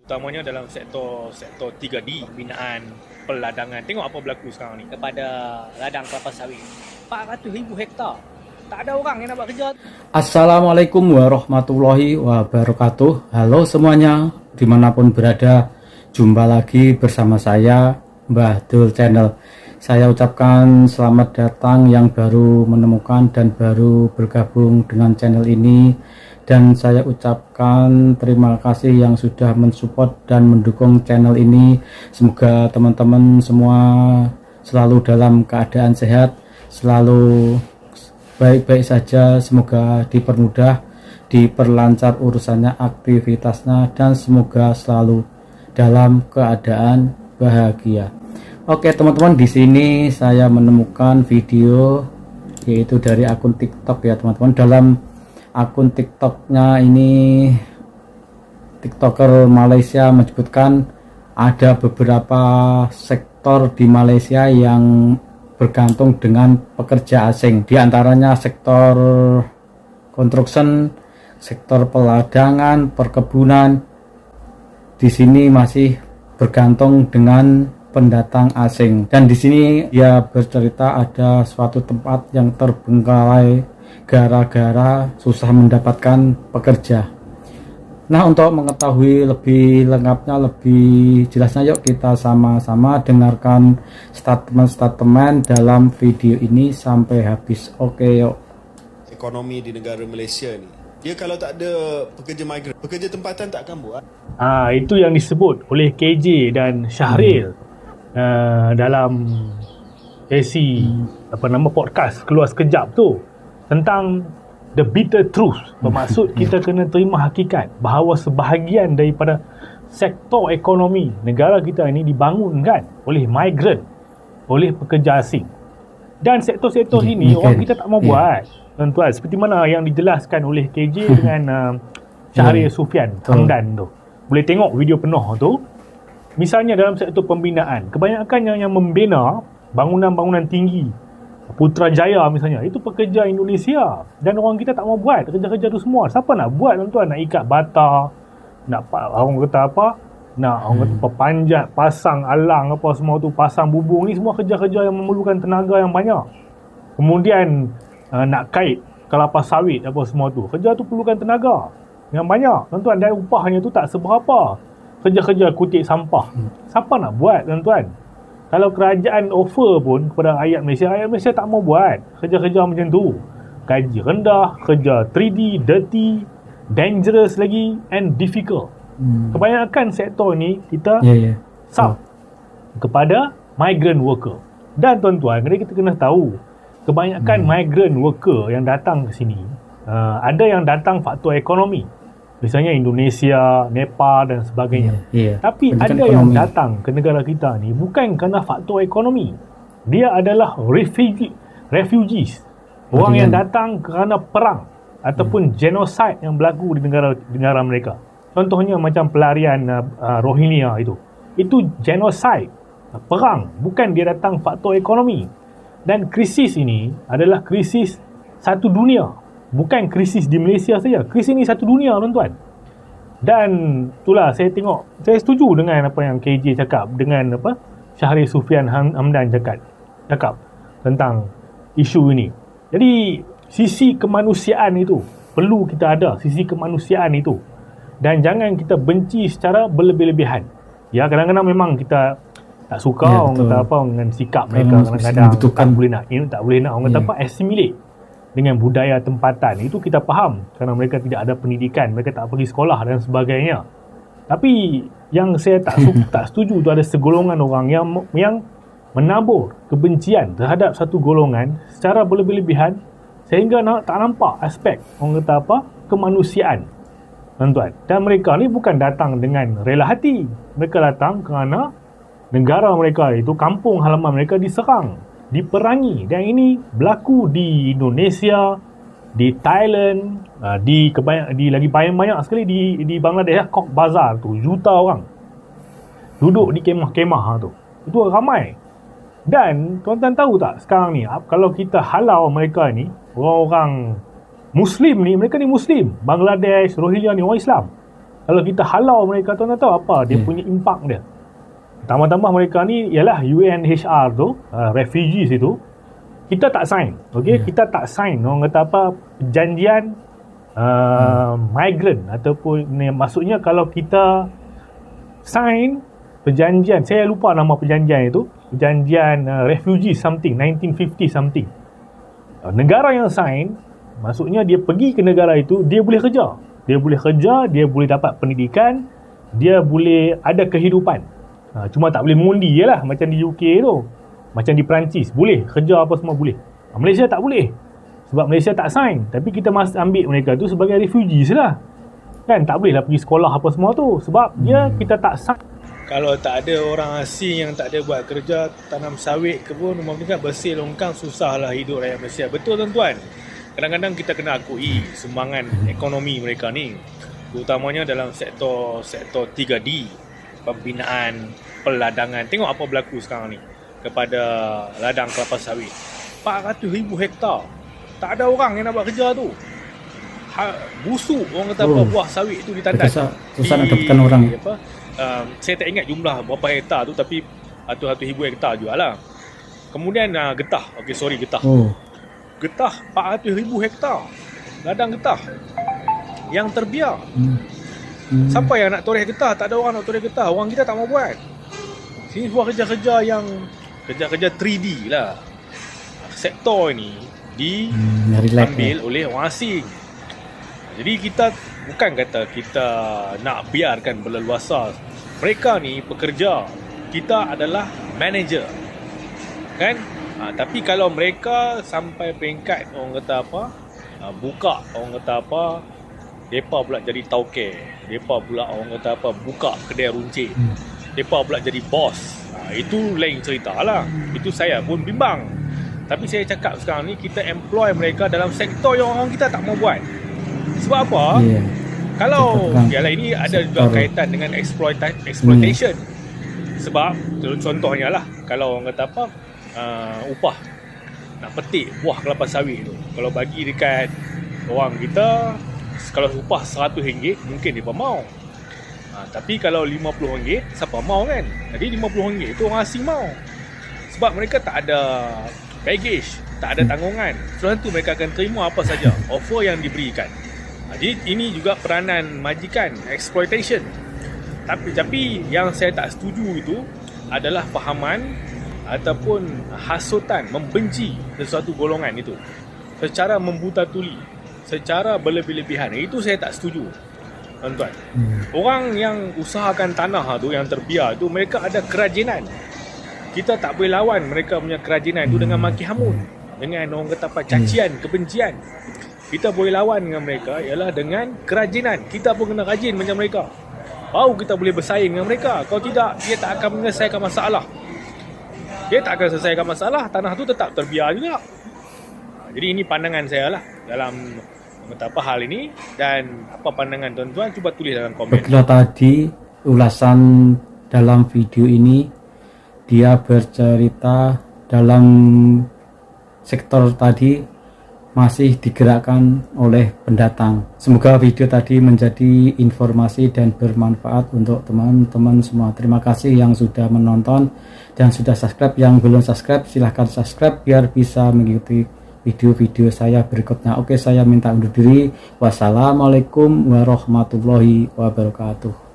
Utamanya dalam sektor 3D, binaan peladangan. Tengok apa berlaku sekarang ni. Kepada ladang kelapa sawit 400,000 hektar. Tak ada orang yang nak buat kerja. Assalamualaikum warahmatullahi wabarakatuh. Halo semuanya, dimanapun berada, jumpa lagi bersama saya, Mbah Dul Channel. Saya ucapkan selamat datang yang baru menemukan dan baru bergabung dengan channel ini. Dan saya ucapkan terima kasih yang sudah mensupport dan mendukung channel ini. Semoga teman-teman semua selalu dalam keadaan sehat, selalu baik-baik saja, semoga dipermudah, diperlancar urusannya, aktivitasnya, dan semoga selalu dalam keadaan bahagia. Oke teman-teman, di sini saya menemukan video yaitu dari akun TikTok ya teman-teman. Dalam akun TikToknya ini, TikToker Malaysia menyebutkan ada beberapa sektor di Malaysia yang bergantung dengan pekerja asing, di antaranya sektor construction, sektor peladangan, perkebunan. Di sini masih bergantung dengan pendatang asing. Dan di sini dia bercerita ada suatu tempat yang terbengkalai gara-gara susah mendapatkan pekerja. Nah, untuk mengetahui lebih lengkapnya, lebih jelasnya, yuk kita sama-sama dengarkan statement-statement dalam video ini sampai habis. Oke, yuk. Ekonomi di negara Malaysia ni, dia kalau tak ada pekerja migran, pekerja tempatan tak akan buat. Itu yang disebut oleh KJ dan Syahril dalam sesi podcast Keluar Sekejap tu, tentang the bitter truth. Bermaksud kita kena terima hakikat bahawa sebahagian daripada sektor ekonomi negara kita ini dibangunkan oleh migran, oleh pekerja asing. Dan sektor-sektor ini orang kita tak mau buat, tuan-tuan, seperti mana yang dijelaskan oleh KJ dengan Syahril Sufian Hamdan tu. Boleh tengok video penuh tu. Misalnya dalam sektor pembinaan, kebanyakannya yang membina bangunan-bangunan tinggi, Putrajaya misalnya, itu pekerja Indonesia, dan orang kita tak mau buat kerja-kerja tu semua. Siapa nak buat tuan-tuan? Nak ikat bata, nak orang kata apa, nak orang kata pepanjat, pasang alang apa semua tu, pasang bubung, ni semua kerja-kerja yang memerlukan tenaga yang banyak. Kemudian nak kait kelapa sawit apa semua tu, kerja tu perlukan tenaga yang banyak tuan-tuan, dan upahnya tu tak seberapa. Kerja-kerja kutip sampah, siapa nak buat tuan-tuan? Kalau kerajaan offer pun kepada rakyat Malaysia tak mau buat kerja-kerja macam tu. Gaji rendah, kerja 3D, dirty, dangerous lagi, and difficult. Kebanyakan sektor ni kita sub kepada migrant worker. Dan tuan-tuan, kita kena tahu, kebanyakan migrant worker yang datang ke sini, ada yang datang faktor ekonomi. Misalnya Indonesia, Nepal dan sebagainya. Tapi pendidikan ada ekonomi yang datang ke negara kita ni bukan kerana faktor ekonomi. Dia adalah refugees. Orang yang datang kerana perang ataupun genocide yang berlaku di negara mereka. Contohnya macam pelarian Rohingya itu. Itu genocide, perang, bukan dia datang faktor ekonomi. Dan krisis ini adalah krisis satu dunia. Bukan krisis di Malaysia saja. Krisis ini satu dunia tuan-tuan. Dan itulah saya tengok, saya setuju dengan apa yang KJ cakap, dengan apa Syahril Sufian Hamdan cakap tentang isu ini. Jadi sisi kemanusiaan itu perlu kita ada, sisi kemanusiaan itu. Dan jangan kita benci secara berlebih-lebihan. Ya, kadang-kadang memang kita tak suka orang kata apa dengan sikap mereka, kadang-kadang tak boleh nak, tak boleh nak orang kata apa, assimilate dengan budaya tempatan. Itu kita faham, kerana mereka tidak ada pendidikan, mereka tak pergi sekolah dan sebagainya. Tapi yang saya tak setuju tu, ada segolongan orang yang menabur kebencian terhadap satu golongan secara berlebih-lebihan, sehingga tak nampak aspek orang kata apa, kemanusiaan, tuan-tuan. Dan mereka ni bukan datang dengan rela hati. Mereka datang kerana negara mereka itu, kampung halaman mereka diserang, diperangi. Dan ini berlaku di Indonesia, di Thailand, di lagi banyak sekali di Bangladesh. Cox's Bazar tu juta orang duduk di kemah-kemah tu. Itu ramai. Dan tuan-tuan tahu tak, sekarang ni kalau kita halau mereka ni, orang-orang Muslim ni, mereka ni Muslim, Bangladesh, Rohingya ni orang Islam. Kalau kita halau mereka, tuan tahu apa dia punya impak dia. Tambah-tambah mereka ni ialah UNHR tu, refugees itu, kita tak sign. Okey, kita tak sign. Orang kata apa, perjanjian migrant ataupun maksudnya kalau kita sign perjanjian, saya lupa nama perjanjian itu, perjanjian refugee something 1950 something. Negara yang sign, maksudnya dia pergi ke negara itu, dia boleh kerja. Dia boleh dapat pendidikan, dia boleh ada kehidupan. Cuma tak boleh mengundi je lah, macam di UK tu, macam di Perancis boleh kerja apa semua boleh. Malaysia tak boleh sebab Malaysia tak sign, tapi kita masih ambil mereka tu sebagai refugees lah kan. Tak boleh lah pergi sekolah apa semua tu sebab dia kita tak sign. Kalau tak ada orang asing yang tak ada buat kerja, tanam sawit, kebun, rumah tinggal, bersih longkang, susahlah hidup rakyat Malaysia. Betul tuan-tuan? Kadang-kadang kita kena akui sumbangan ekonomi mereka ni, terutamanya dalam sektor 3D, pembinaan, peladangan. Tengok apa berlaku sekarang ni kepada ladang kelapa sawit. 400,000 hektar. Tak ada orang yang nak buat kerja tu. Busuk orang kata apa, buah sawit tu ditandas. Susah nak dapatkan orang. Saya tak ingat jumlah berapa hektar tu, tapi ratus-ratus ribu hektar jugalah. Kemudian getah. Getah. Getah 400,000 hektar. Ladang getah yang terbiar. Siapa yang nak toreh getah? Tak ada orang nak toreh getah. Orang kita tak mau buat. Sini buat kerja-kerja yang kerja-kerja 3D lah. Sektor ni diambil oleh orang asing. Jadi kita bukan kata kita nak biarkan berleluasa. Mereka ni pekerja, kita adalah manager, kan? Tapi kalau mereka sampai peringkat orang kata apa, buka orang kata apa, depa pula jadi tauke, depa pula orang kata apa, buka kedai runcit, depa pula jadi bos, itu lain cerita lah. Itu saya pun bimbang. Tapi saya cakap sekarang ni kita employ mereka dalam sektor yang orang kita tak mau buat. Sebab apa? Kalau ialah ini ada juga kaitan dengan exploitation. Sebab contohnya lah, kalau orang kata apa, upah nak petik buah kelapa sawit tu, kalau bagi dekat orang kita, kalau upah RM100 mungkin dia mau. Tapi kalau RM50 siapa mau kan? Jadi RM50 tu orang asing mau. Sebab mereka tak ada baggage, tak ada tanggungan. Selain tu mereka akan terima apa saja offer yang diberikan. Jadi ini juga peranan majikan, exploitation. Tapi yang saya tak setuju itu adalah fahaman ataupun hasutan, membenci sesuatu golongan itu secara membuta-tuli, secara berlebih-lebihan. Itu saya tak setuju, tuan-tuan. Orang yang usahakan tanah tu, yang terbiar tu, mereka ada kerajinan. Kita tak boleh lawan mereka punya kerajinan itu dengan maki hamun, dengan orang kata apa, cacian, kebencian. Kita boleh lawan dengan mereka ialah dengan kerajinan. Kita pun kena rajin macam mereka, baru kita boleh bersaing dengan mereka. Kalau tidak, dia tak akan menyelesaikan masalah. Dia tak akan selesaikan masalah, tanah tu tetap terbiar juga. Jadi ini pandangan saya lah dalam apa hal ini. Dan apa pandangan tuan-tuan, cuba tulis dalam komen. Baiklah, tadi ulasan dalam video ini, dia bercerita dalam sektor tadi masih digerakkan oleh pendatang. Semoga video tadi menjadi informasi dan bermanfaat untuk teman-teman semua. Terima kasih yang sudah menonton dan sudah subscribe. Yang belum subscribe, silahkan subscribe biar bisa mengikuti video-video saya berikutnya. Oke, saya minta undur diri. Wassalamualaikum warahmatullahi wabarakatuh.